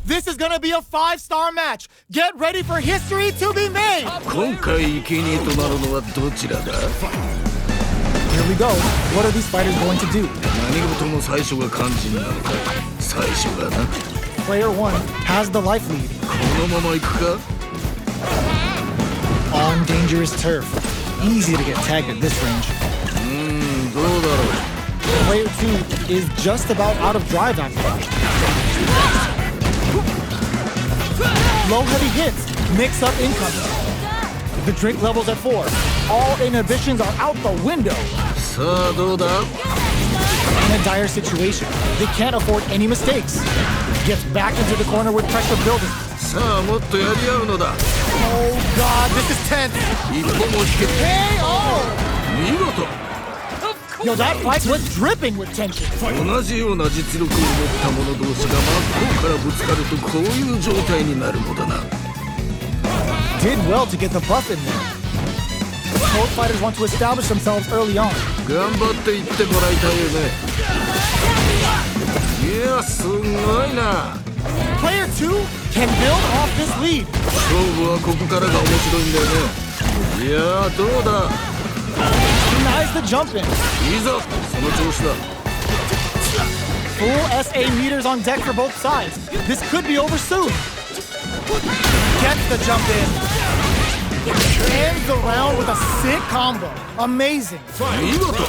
This is gonna be a 5-star match. Get ready for history to be made. 今回生贄となるのはどちらだ? Here we go. What are these fighters going to do? 何事も最初が肝心なのか。最初がな。Player 1 has the life lead. このまま行くか? On dangerous turf. Easy to get tagged at this range. どうだろう. Player 2 is just about out of drive after that. Low heavy hits, mix up incoming. The drink level's at 4. All inhibitions are out the window. さあどうだ? In a dire situation, they can't afford any mistakes. Gets back into the corner with pressure building. さあもっとやり合うのだ. Oh god, this is tense. 一歩も引けて. KO! 見事. Yo, that fight was dripping with tension. 同じような実力を持った者同士が真っ向からぶつかるとこういう状態になるのだな. Did well to get the buff in there. Both fighters want to establish themselves early on. 頑張っていってもらいたいよね. いやすごいな. Player 2 can build off this lead. 勝負はここからが面白いんだよね. いやどうだ? Denies the jump in. いいぞその調子だ. Full SA meters on deck for both sides. This could be over soon. Gets the jump in. Ends the round with a sick combo. Amazing. 見事.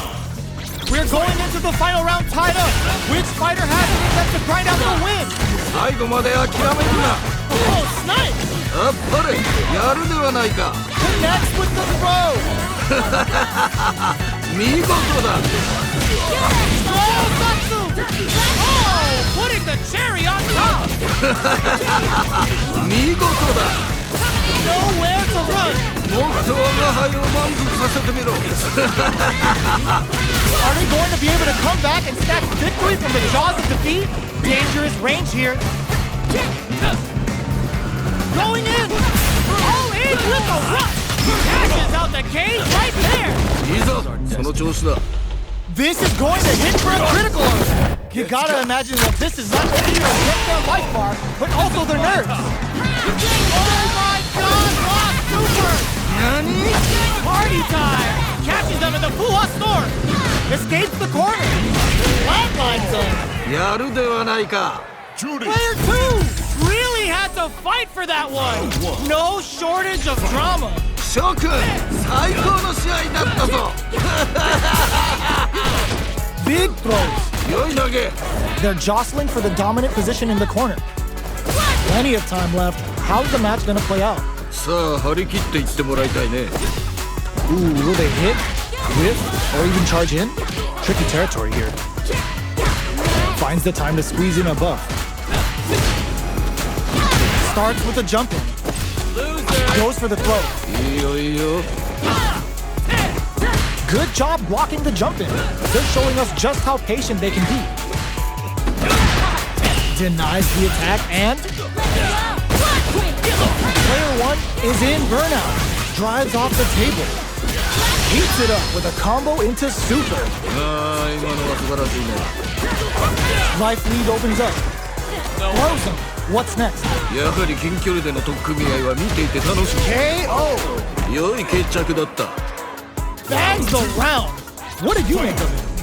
We're going into the final round tied up. Which fighter has it that's to grind out the win? 最後まで諦めるな. Oh, snipe! あっぱれやるではないか. Connects with the throw. 見事だ. Oh, Satsu! Oh, putting the cherry on top. 見事だ. Nowhere to run. もっと我が輩を満足させてみろ. Are they going to be able to come back and snatch victory from the jaws of defeat? Dangerous range here. Going in. All in with a rush. Catches out the cage right there. いいぞその調子だ. This is going to hit for a critical alert. You gotta imagine that this is not only going to hit their life bar, but also their nerves. Oh my god, lost super! NANI? Party time! Catches them in the Fuha storm! Escapes the corner! Flatlines them! やるではないか. Player 2 really had to fight for that one! No shortage of drama! 諸君最高の試合だったぞ. Big throws! 良い投げ. They're jostling for the dominant position in the corner. Plenty of time left. How's the match gonna play out? さあ張り切っていってもらいたいね. Ooh, will they hit, whiff, or even charge in? Tricky territory here. Finds the time to squeeze in a buff. Starts with a jump in. Goes for the throw. いいよいいよ. Good job blocking the jump in. They're showing us just how patient they can be. Denies the attack and... Player 1 is in burnout. Drives off the table. Heats it up with a combo into super. ああ今のは素晴らしいね. Life lead opens up. Throws him. What's next? やはり近距離での取っ組み合いは見ていて楽しい. KO. 良い決着だった. Bags the round. What did you make of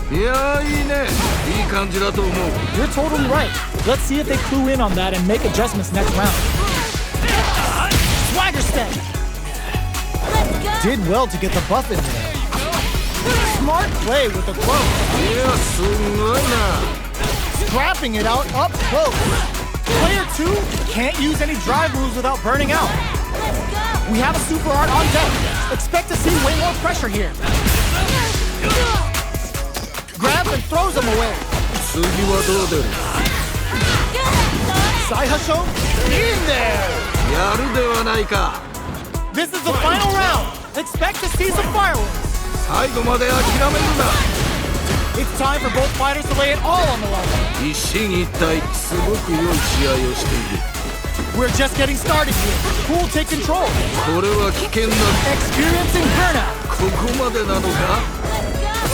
it? いやいいね. いい感じだと思う. You're totally right. Let's see if they clue in on that and make adjustments next round. Swagger step. Did well to get the buff in there. Smart play with the throw. いやすごいな. Scrapping it out up close. Player 2 can't use any drive moves without burning out. We have a super art on deck. Expect to see way more pressure here. Grabs and throws him away. 次はどう出る? Saihasho in there. やるではないか. This is the final round. Expect to see some fireworks. 最後まで諦めるな. It's time for both fighters to lay it all on the line. 一進一退すごく良い試合をしている. We're just getting started here. Who will take control? これは危険な. Experiencing burnout. ここまでなのか?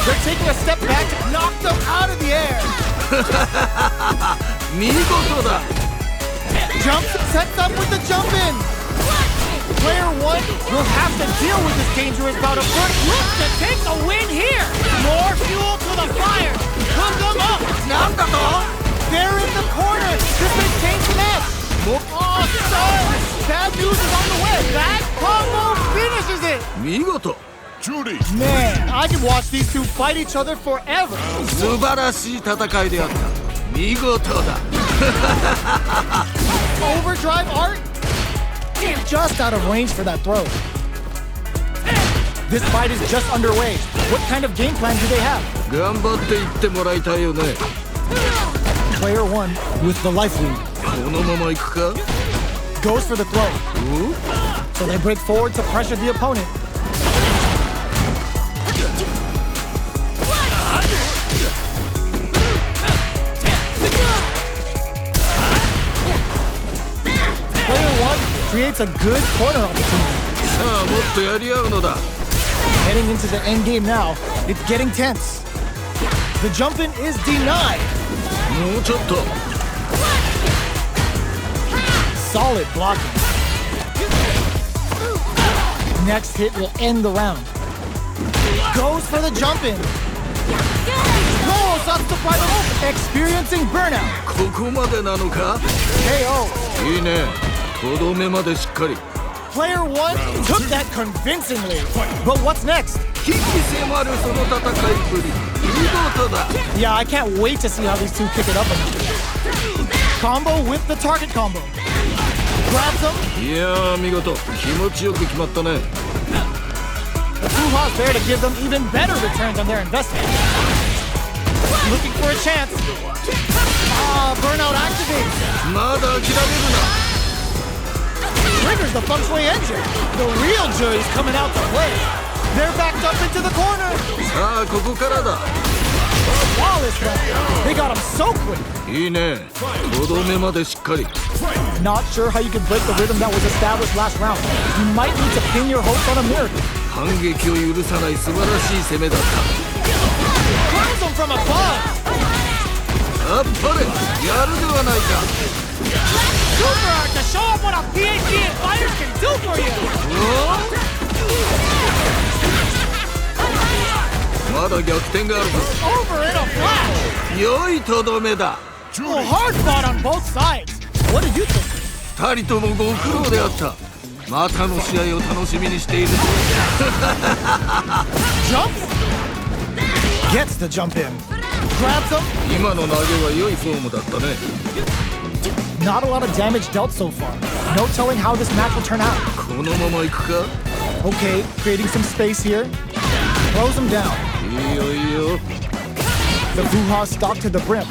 They're taking a step back to knock them out of the air. 見事だ. Jumps, sets up with the jump in. Player 1 will have to deal with this dangerous bout of foot. Looks to take the win here. More fuel to the fire. Hook them up. They're in the corner. This may change the match. Oh, son. Bad news is on the way. That combo finishes it. 見事 Man, I can watch these two fight each other forever. 素晴らしい戦いであった見事だ Overdrive art? Just out of range for that throw. This fight is just underway. What kind of game plan do they have? 頑張っていってもらいたいよね Player 1 with the life lead このまま行くか goes for the throw. お So they break forward to pressure the opponent. Player 1 creates a good corner opportunity. さあもっとやり合うのだ Heading into the end game now, it's getting tense. The jump in is denied. もうちょっと Solid blocking. Next hit will end the round. Goes for the jump in. Goes up to fight him, experiencing burnout. ここまでなのか KO. いいねとどめまでしっかり Player 1 took that convincingly. But what's next? 危機迫るその戦いぶり見事だ Yeah, I can't wait to see how these two kick it up again. Combo with the target combo. Grabs him. いやー見事気持ちよく決まったね The Fuha's there to give them even better returns on their investment. Looking for a chance. Burnout activates. まだ諦める Triggers the feng shui engine. The real jury's coming out to play. They're backed up into the corner. さあここからだ Flawless run. They got him so quick. いいねとどめまでしっかり Not sure how you can break the rhythm that was established last round. You might need to pin your hopes on a miracle. 反撃を許さない素晴らしい攻めだっ Close him from above. たあっぱれやるではないか Super art to show them what a PhD in fighters can do for you. まだ逆転があるぞ Over in a flash. 良いとどめだ Well, hard fought on both sides. What did you think? 二人ともご苦労であったまたの試合を楽しみにしている Jump? Gets the jump in. Grabs him. 今の投げは良いフォームだったね Not a lot of damage dealt so far. No telling how this match will turn out. このまま行くか Okay, creating some space here. Throws him down. いいよいいよ The Fuha stalk to the brim.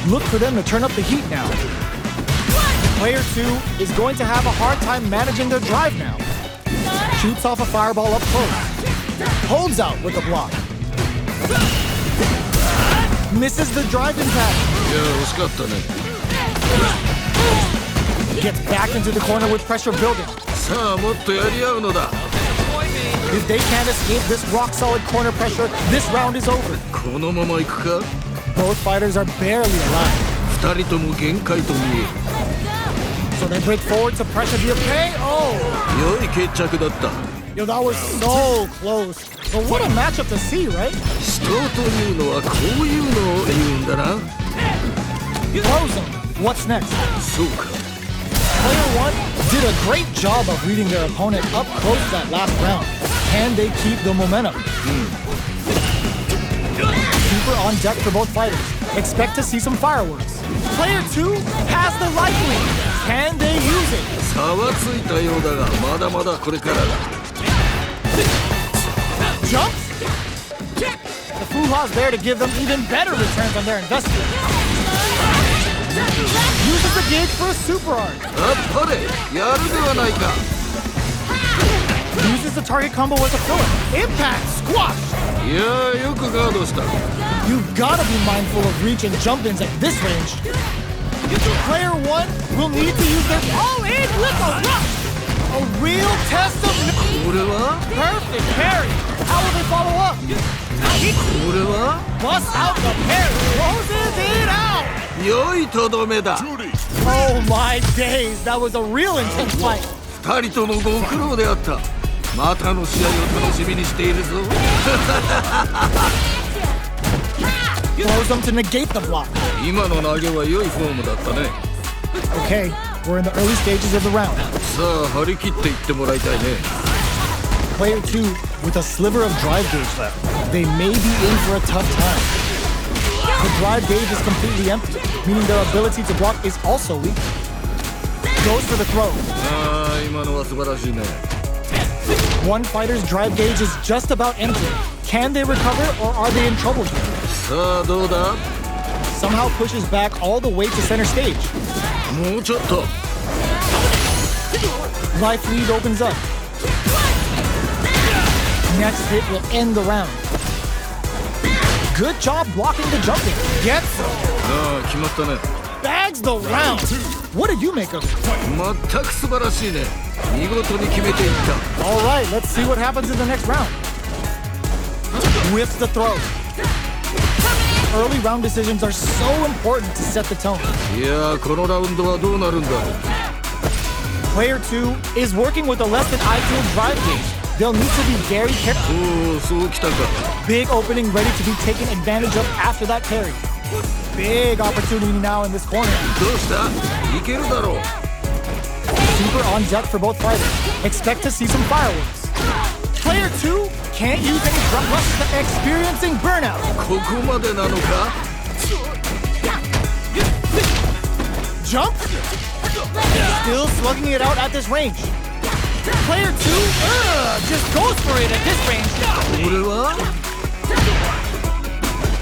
Look for them to turn up the heat now. Player 2 is going to have a hard time managing their drive now. Shoots off a fireball up close. Holds out with a block. Misses the drive impact. いや惜しかったね Gets back into the corner with pressure building. さあもっとやり合うのだ If they can't escape this rock-solid corner pressure, this round is over. このまま行くか Both fighters are barely alive. 二人とも限界と見え So they break forward to pressure the KO. 良い決着だった Yo, that was so close. But what a matchup to see, right? 死闘というのはこういうのを言うんだな Throws him. What's next? そうか Player 1 did a great job of reading their opponent up close that last round. Can they keep the momentum? Super on deck for both fighters. Expect to see some fireworks. Player 2 has the life lead. Can they use it? 差はついたようだがまだまだこれからだ Jumps? The Fuha's there to give them even better returns on their investment. Uses the gauge for a super art. あっぱれやるではないか Uses the target combo as a filler. Impact squash. いやよくガードした You've gotta be mindful of reach and jump-ins at this range. Player 1 will need to use their all-in with a rush. A real test of これは perfect parry. How will they follow up? これは Busts out the parry. Closes it out. 良いとどめだ Oh my days, that was a real intense fight. 二人ともご苦労であった。またの試合を楽しみにしているぞ。Throws him to negate the block. 今の投げは良いフォームだったね。Okay, we're in the early stages of the round. さあ張り切っていってもらいたいね。Player 2 with a sliver of drive gauge left. They may be in for a tough time. The drive gauge is completely empty, meaning their ability to block is also weak. Goes for the throw. ああ今のは素晴らしいね。One fighter's drive gauge is just about empty. Can they recover or are they in trouble here? さあどうだ。 Somehow pushes back all the way to center stage. もうちょっと。 Life lead opens up. Next hit will end the round. Good job blocking the jumping. Gets ああ決まったね。 bags the round. What did you make of it? 全く素晴らしいね。見事に決めていった。 All right, let's see what happens in the next round. Whiffs the throw. Early round decisions are so important to set the tone. いやーこのラウンドはどうなるんだろう。 Player 2 is working with a less than ideal drive gauge. They'll need to be very careful. おおそうきたか。 Big opening ready to be taken advantage of after that carry. Big opportunity now in this corner. どうした。いけるだろう。 Super on deck for both fighters. Expect to see some fireworks. Player 2 can't use any drum rushes, experiencing burnout. ここまでなのか。 Jump. Still slugging it out at this range. Player 2 just goes for it at this range. これは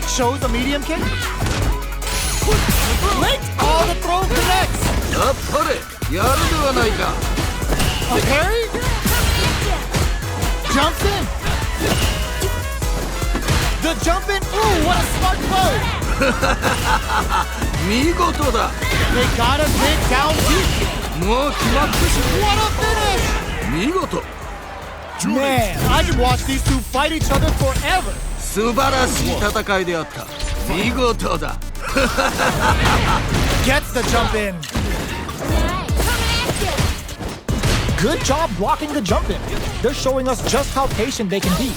Shows a medium kick. Linked. Oh, the throw connects. やっぱりやるではないか。 A parry. Jumps in. The jump in. Ooh, what a smart throw. 見事だ。 They got a big down deep. もう決まったし。 What a finish. 見事。 Man, I could watch these two fight each other forever. 素晴らしい戦いであった。見事だ。 Gets the jump in. Good job blocking the jump in. They're showing us just how patient they can be.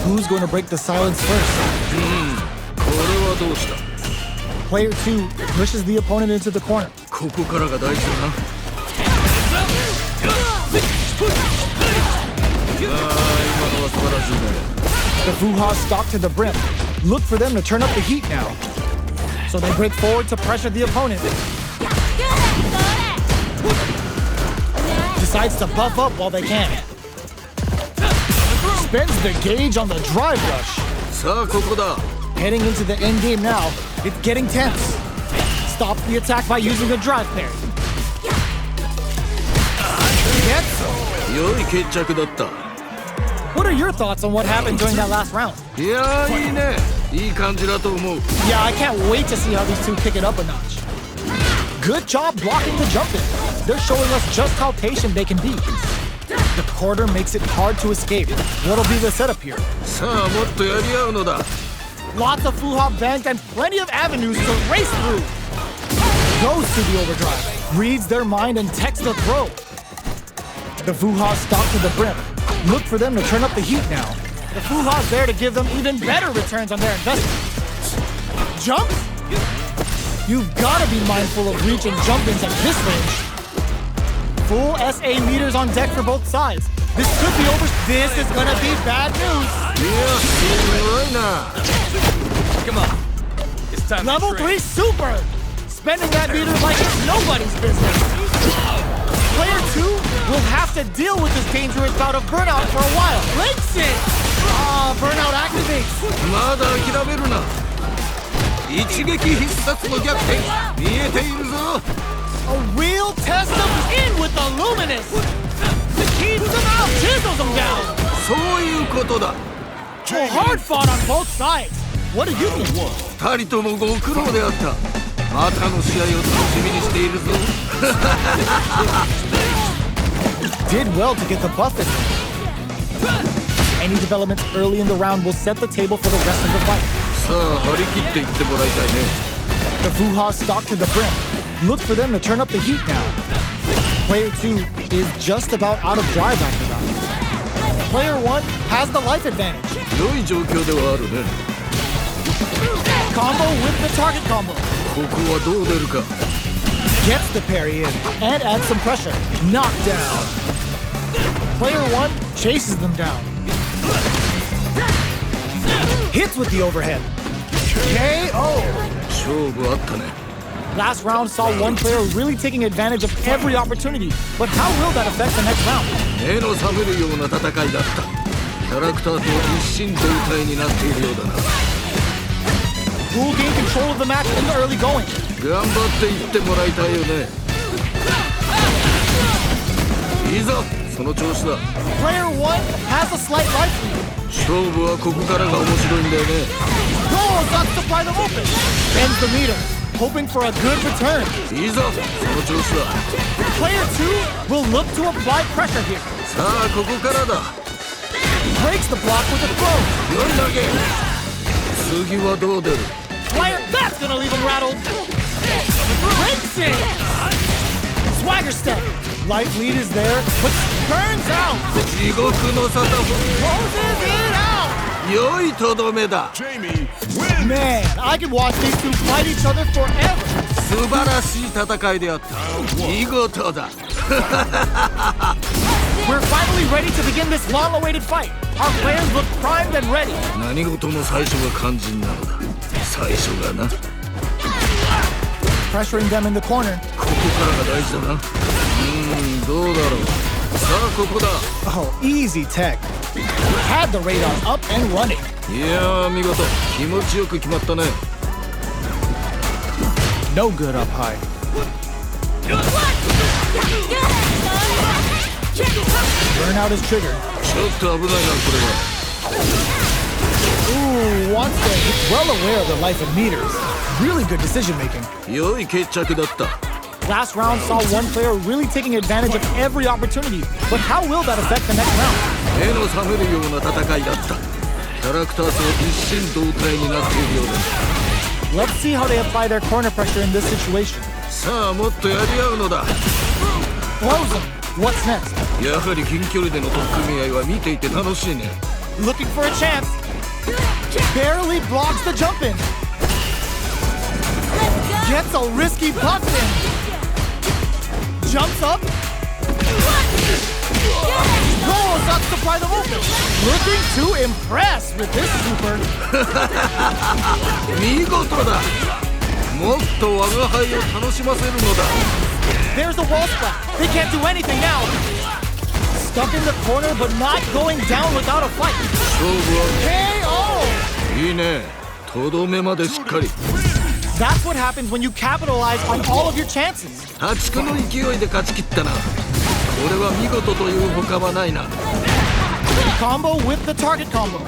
Who's going to break the silence first? これはどうした。 Player 2 pushes the opponent into the corner. ここからが大事だな。 今のは素晴らしいね。 The Fuha stalk to the brim. Look for them to turn up the heat now. So they break forward to pressure the opponent. Decides to buff up while they can. Spends the gauge on the drive rush. さあここだ。 Heading into the end game now, it's getting tense. Stops the attack by using a drive parry. Gets. 良い決着だった。 What are your thoughts on what happened during that last round? いやーいいね。いい感じだと思う。 Yeah, I can't wait to see how these two pick it up a notch. Good job blocking the jump in. They're showing us just how patient they can be. The quarter makes it hard to escape. What'll be the setup here? さあもっとやり合うのだ。 Lots of Fuha bank and plenty of avenues to race through. Goes to the overdrive. Reads their mind and techs the throw. The Fuha stalk to the brim. Look for them to turn up the heat now. The Fuha's there to give them even better returns on their investment. Jump? You've got to be mindful of reaching jump-ins at this range. Full SA meters on deck for both sides. This could be over. This is going to be bad news. いやすごいな。 Come on. It's time Level to train. 3 super. Spending that meter like it's nobody's business. Player 2 will have to deal with this dangerous bout of burnout for a while. Links it. Burnout activates. まだ諦めるな。一撃必殺の逆転見えているぞ。 A real test of in with the luminous. Keeps him out, chisels him down. そういうことだ。 Well, hard fought on both sides. What do you think? 二人ともご苦労であった。またの試合を楽しみにしているぞ。Did well to get the buff in. Any developments early in the round will set the table for the rest of the fight. さあ張り切っていってもらいたいね。 The Fuha stalk to the brim. Look for them to turn up the heat now. Player 2 is just about out of drive after that. Player 1 has the life advantage. 良い状況ではあるね。 Combo with the target combo. ここはどう出るか。 Gets the parry in and adds some pressure. Knockdown. Player 1 chases them down. Hits with the overhead. KO. 勝負あったね。 Last round saw one player really taking advantage of every opportunity. But how will that affect the next round? 目の覚めるような戦いだった。キャラクターと一心同体になっているようだな。 Who will gain control of the match in the early going? 頑張っていってもらいたいよね。いざその調子だ。 Player 1 has a slight life lead. 勝負はここからが面白いんだよね。 Goal sucks to pry them open. Ends the meter, hoping for a good return. いざその調子だ。 Player 2 will look to apply pressure here. さあここからだ。 Breaks the block with a throw. 4投げ。次はどう出る。 Player, that's gonna leave him rattled. Breaks it. Swagger step. Life lead is there, but burns out. 地獄の沙汰。 Closes it out. 良いとどめだ。 Man, I could watch these two fight each other forever. 素晴らしい戦いであった。見事だ。 We're finally ready to begin this long-awaited fight. Our players look primed and ready. 何事も最初が肝心なのだ。最初がな。 Pressuring them in the corner. ここからが大事だな。どうだろう。さあここだ。 Oh, easy tech. Had the radar up and running. いやー見事。気持ちよく決まったね。 No good up high. Burnout is triggered. ちょっと危ないなこれは。 Ooh, wants to. Well aware of the life of meters. Really good decision making. 良い決着だった。 Last round saw one player really taking advantage of every opportunity. But how will that affect the next round? 目の覚めるような戦いだった。キャラクターと一心同体になっているようだ。 Let's see how they apply their corner pressure in this situation. さあもっとやり合うのだ。 Throws him. What's next? やはり近距離での取っ組み合いは見ていて楽しいね。 Looking for a chance. Barely blocks the jump in. Gets a risky buff in. Jumps up. Goes up to pry them open. Looking to impress with this super. 見事だ。もっと我が輩を楽しませるのだ。 There's the wall splat. They can't do anything now. Stuck in the corner, but not going down without a fight. 勝負は KO! いいね。とどめまでしっかり。 That's what happens when you capitalize on all of your chances. 破竹の勢いで勝ち切ったな。これは見事という他はないな。 Combo with the target combo.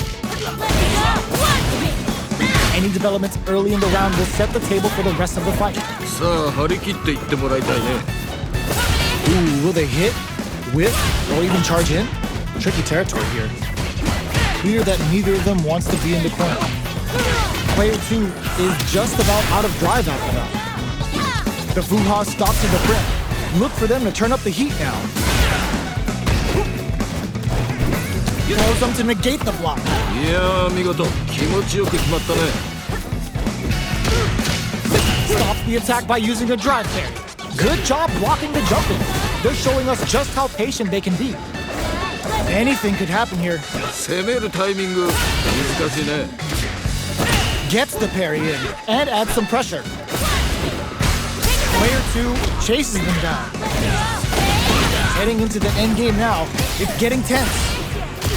Any developments early in the round will set the table for the rest of the fight. さあ張り切っていってもらいたいね。 Ooh, will they hit, whip, or even charge in? Tricky territory here. Clear that neither of them wants to be in the corner. Player 2 is just about out of drive after that. The Fuha stops to the brim. Look for them to turn up the heat now. Throws them to negate the block. いやー見事。気持ちよく決まったね。 Stops the attack by using a drive parry. Good job blocking the jump in. They're showing us just how patient they can be. Anything could happen here. 攻めるタイミング難しいね。 Gets the parry in and adds some pressure. Player 2 chases them down. Heading into the end game now. It's getting tense.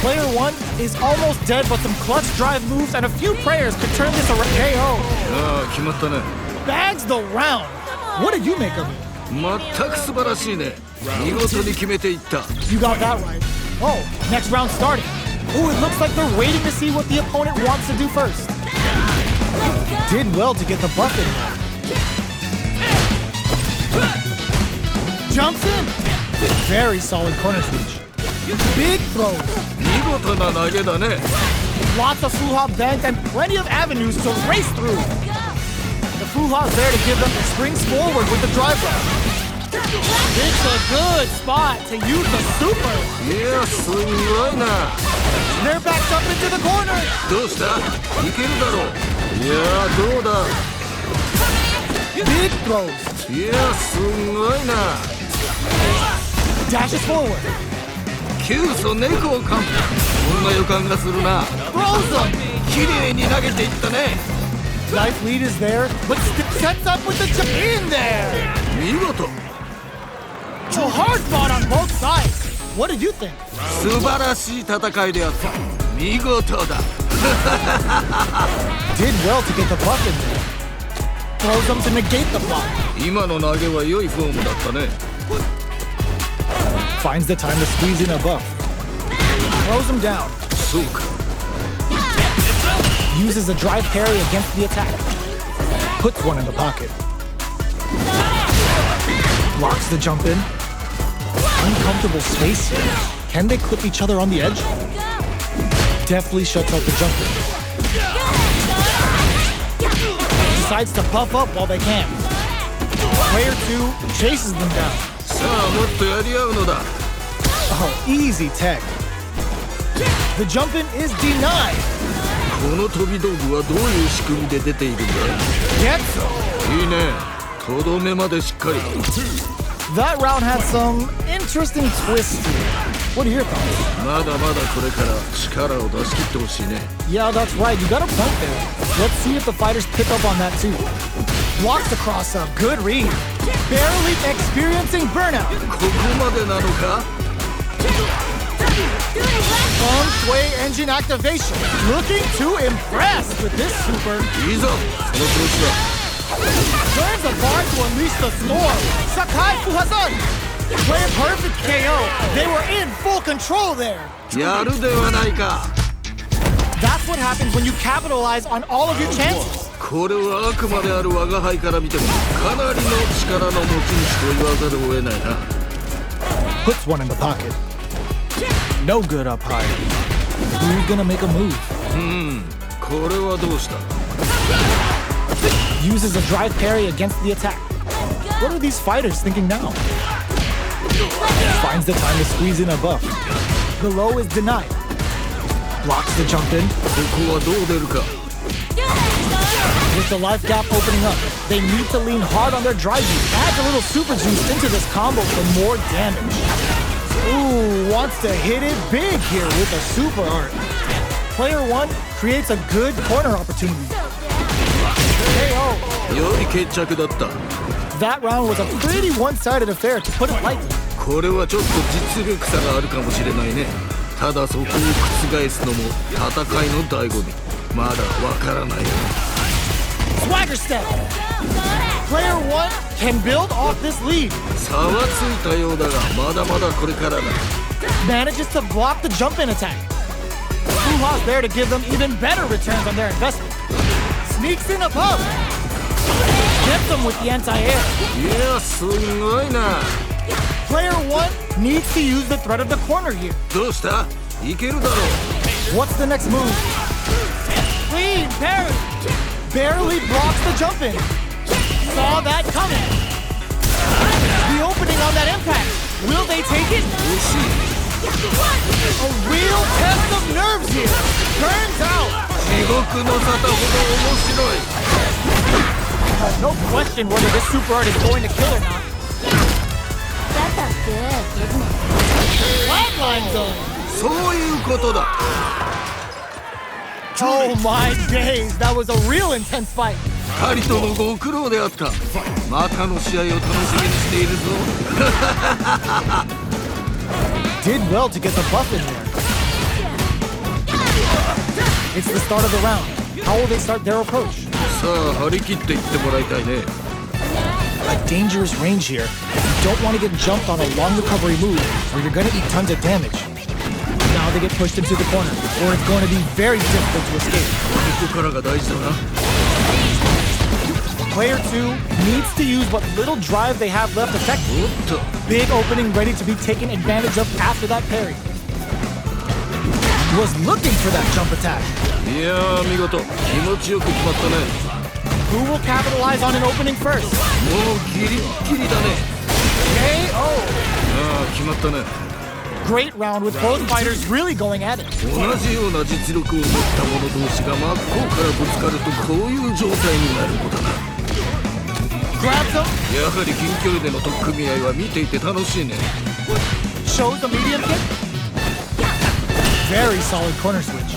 Player 1 is almost dead, but some clutch drive moves and a few prayers could turn this around. KO. ああ決まったね。 Bags the round. What did you make of it? 全く素晴らしいね。見事に決めていった。 You got that right. Oh, next round starting. Ooh, it looks like they're waiting to see what the opponent wants to do first. Did well to get the buff in there. Jumps in. Very solid corner switch. Big throws. 見事な投げだね。 Lots of Fuha banked and plenty of avenues to race through. The Fuha's there to give them springs forward with the drive round. It's a good spot to use the super. いやすごいな。 They're backed up into the corner. どうした？いけるだろう。いやどうだ。 Big throws. いやすごいな。 Dashes forward. 急祖猫をかん。こんな予感がするな。 Throws them. 綺麗に投げていったね。 Life lead is there, but sets up with the jump in there. 見事。 So hard fought on both sides. What did you think? 素晴らしい戦いであった。見事だ。 Did well to get the buff in there. Throws them to negate the block. 今の投げは良いフォームだったね。 Finds the time to squeeze in a buff. Throws him down. そうか。 Uses a drive parry against the attack. Puts one in the pocket. Blocks the jump in. Uncomfortable space here. Can they clip each other on the edge? Deftly shuts out the jump in. Decides to puff up while they can. Player 2 chases them down. さあもっとやり合うのだ。 Oh, easy tech. The jump in is denied. この飛び道具はどういう仕組みで出ているんだ？ Get so. いいね。とどめまでしっかり。 That round had some interesting twists to it. What are your thoughts? まだまだこれから力を出し切ってほしいね。 Yeah, that's right. You got a point there. Let's see if the fighters pick up on that too. Blocks the cross up. Good read. Barely experiencing burnout. ここまでなのか？ Feng Shui engine activation. Looking to impress with this super. いいぞ。その調子だ。 Turns the bar to unleash the storm. Sakai Fuhasan. Play a perfect KO. They were in full control there. やるではないか。 That's what happens when you capitalize on all of your chances. これはあくまである我が輩から見てもかなりの力の持ち主と言わざるを得ないな。 Puts one in the pocket. No good up high. Who's gonna make a move? これはどうした？ Uses a drive parry against the attack. What are these fighters thinking now? Finds the time to squeeze in a buff. The low is denied. Blocks the jump in. ここはどう出るか。 With the life gap opening up, they need to lean hard on their drive beat. Adds a little super juice into this combo for more damage. Ooh, wants to hit it big here with a super art. Player 1 creates a good corner opportunity. KO. 良い決着だった。 That round was a pretty one-sided affair, to put it lightly. これはちょっと実力差があるかもしれないね。ただそこを覆すのも戦いの醍醐味。まだわからないよ。 Swagger step. Player 1 can build off this lead. 差はついたようだがまだまだこれからだ。 Manages to block the jump-in attack. Fuha's there to give them even better returns on their investment. Sneaks in above. Gets them with the anti-air. いやすごいな。 Player 1 needs to use the threat of the corner here. どうした？いけるだろう。 What's the next move? Clean parry. Barely blocks the jump-in. Saw that coming. The opening on that impact. Will they take it? 惜しい。 A real test of nerves here. Turns out. 地獄の沙汰ほど面白い。 No question whether this super art is going to kill or not. That felt good, didn't it? Flatline zone. そういうことだ。 Oh my days, that was a real intense fight. 二人ともご苦労であった。またの試合を楽しみにしているぞ。Did well to get the buff in there. It's the start of the round. How will they start their approach? さあ張り切っていってもらいたいね。 A dangerous range here. You don't want to get jumped on a long recovery move where you're going to eat tons of damage. Now they get pushed into the corner, or it's going to be very difficult to escape. ここからが大事だな。 Player 2 needs to use what little drive they have left effectively. おっと。 Big opening ready to be taken advantage of after that parry. Was looking for that jump attack. いやー見事気持ちよく決まったね。Who will capitalize on an opening first? もうギリッギリだね。 KO! ああ決まったね。 Great round with both fighters really going at it. 同じような実力を持った者同士が真っ向からぶつかるとこういう状態になることだ。 Grabs him, やはり近距離での取っ組み合いは見ていて楽しいね。 shows the medium kick. Very solid corner switch.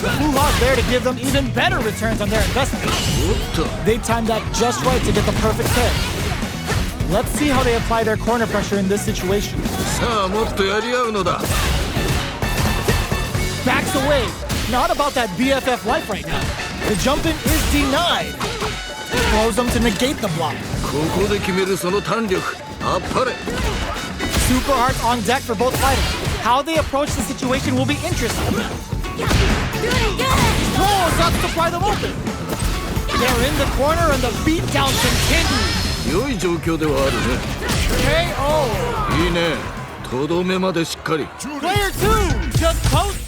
The Fula's there to give them even better returns on their investment. おっと They timed that just right to get the perfect hit. Let's see how they apply their corner pressure in this situation. さあもっとやり合うのだ。 Backs away. Not about that BFF life right now. The jump in is denied. Throws them to negate the block. ここで決めるその弾力あっぱれ。 Super hearts on deck for both fighters. How they approach the situation will be interesting. Whoa, sucks to pry them open. They're in the corner and the beatdown continues. 良い状況ではあるね。 KO. いいね。とどめまでしっかり。Player 2 just posts